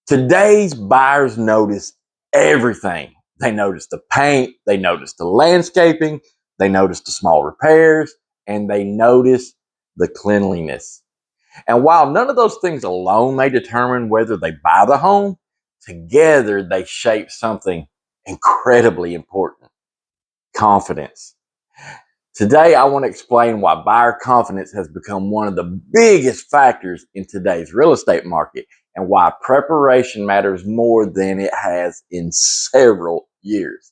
Today's buyers notice everything. They notice the paint, they notice the landscaping, they notice the small repairs, and they notice the cleanliness. And while none of those things alone may determine whether they buy the home, together they shape something incredibly important: confidence. Today, I want to explain why buyer confidence has become one of the biggest factors in today's real estate market and why preparation matters more than it has in several years.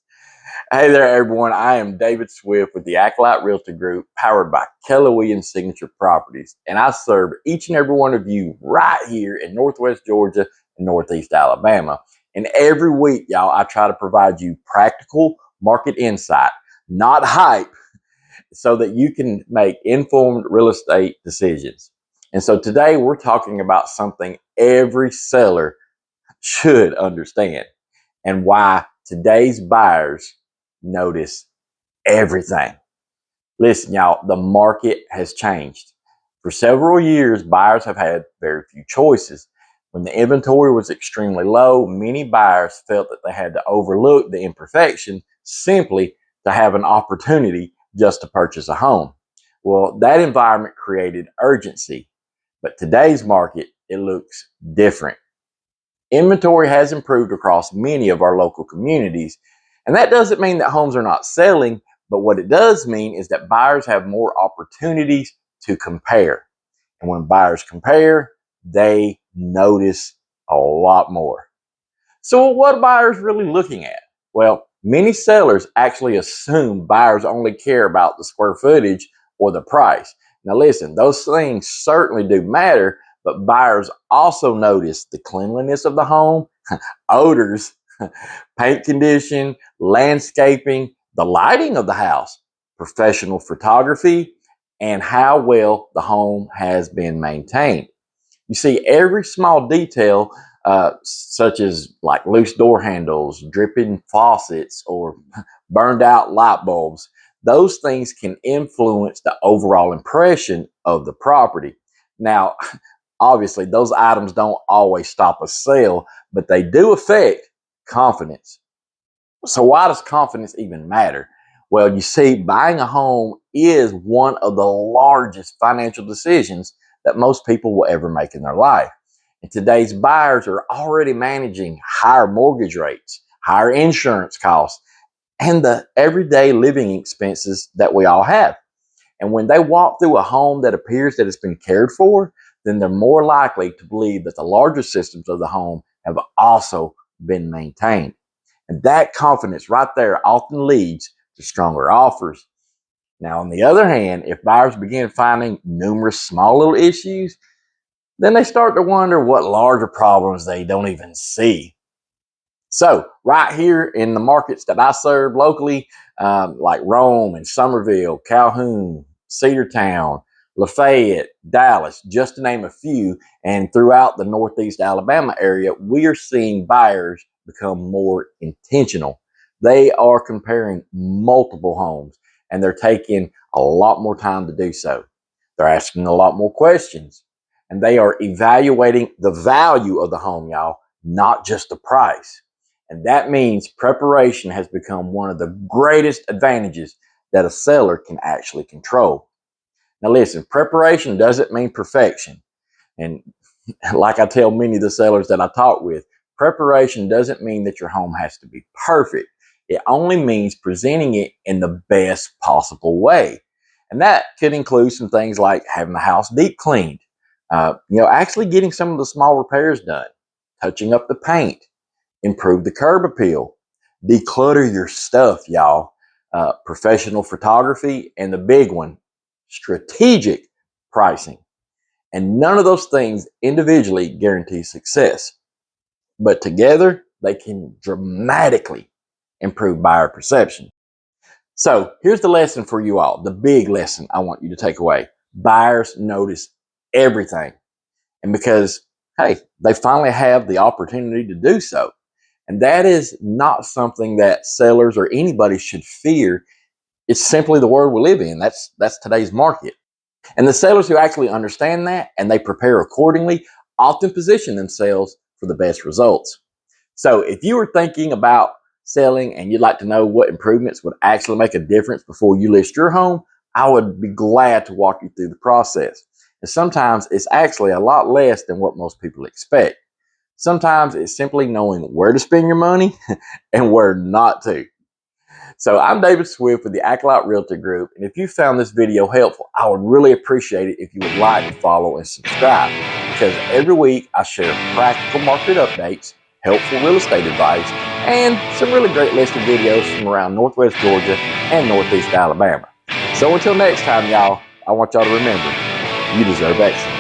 Hey there, everyone. I am David Swift with the Acolyte Realty Group, powered by Keller Williams Signature Properties. And I serve each and every one of you right here in Northwest Georgia and Northeast Alabama. And every week, y'all, I try to provide you practical market insight, not hype, so that you can make informed real estate decisions. And so today we're talking about something every seller should understand and why today's buyers notice everything. Listen, y'all, the market has changed. For several years, buyers have had very few choices. When the inventory was extremely low, many buyers felt that they had to overlook the imperfection simply to have an opportunity just to purchase a home. Well, that environment created urgency, but today's market, it looks different. Inventory has improved across many of our local communities, and that doesn't mean that homes are not selling, but what it does mean is that buyers have more opportunities to compare. And when buyers compare, they notice a lot more. So what are buyers really looking at? Well, many sellers actually assume buyers only care about the square footage or the price. Now listen, those things certainly do matter, but buyers also notice the cleanliness of the home, odors, paint condition, landscaping, the lighting of the house, professional photography, and how well the home has been maintained. You see, every small detail, such as like loose door handles, dripping faucets, or burned out light bulbs, those things can influence the overall impression of the property. Now, obviously, those items don't always stop a sale, but they do affect confidence. So, why does confidence even matter? Well, you see, buying a home is one of the largest financial decisions that most people will ever make in their life. And today's buyers are already managing higher mortgage rates, higher insurance costs, and the everyday living expenses that we all have. And when they walk through a home that appears that it's been cared for, then they're more likely to believe that the larger systems of the home have also been maintained. And that confidence right there often leads to stronger offers. Now, on the other hand, if buyers begin finding numerous small little issues, then they start to wonder what larger problems they don't even see. So, right here in the markets that I serve locally, like Rome and Somerville, Calhoun, Cedartown, Lafayette, Dallas, just to name a few, and throughout the Northeast Alabama area, we are seeing buyers become more intentional. They are comparing multiple homes and they're taking a lot more time to do so. They're asking a lot more questions and they are evaluating the value of the home, y'all, not just the price. And that means preparation has become one of the greatest advantages that a seller can actually control. Now, listen, preparation doesn't mean perfection. And like I tell many of the sellers that I talk with, preparation doesn't mean that your home has to be perfect. It only means presenting it in the best possible way. And that could include some things like having the house deep cleaned, actually getting some of the small repairs done, touching up the paint, improve the curb appeal, declutter your stuff, y'all, professional photography, and the big one, strategic pricing. And none of those things individually guarantee success, but together they can dramatically improve buyer perception. So here's the lesson for you all, the big lesson I want you to take away. Buyers notice everything. And because, hey, they finally have the opportunity to do so. And that is not something that sellers or anybody should fear. It's simply the world we live in. That's today's market. And the sellers who actually understand that and they prepare accordingly often position themselves for the best results. So if you are thinking about selling and you'd like to know what improvements would actually make a difference before you list your home, I would be glad to walk you through the process. And sometimes it's actually a lot less than what most people expect. Sometimes it's simply knowing where to spend your money and where not to. So I'm David Swift with the Acolyte Realty Group, and if you found this video helpful, I would really appreciate it if you would like, follow, and subscribe, because every week I share practical market updates, helpful real estate advice, and some really great listing videos from around Northwest Georgia and Northeast Alabama. So until next time, y'all, I want y'all to remember, you deserve excellence.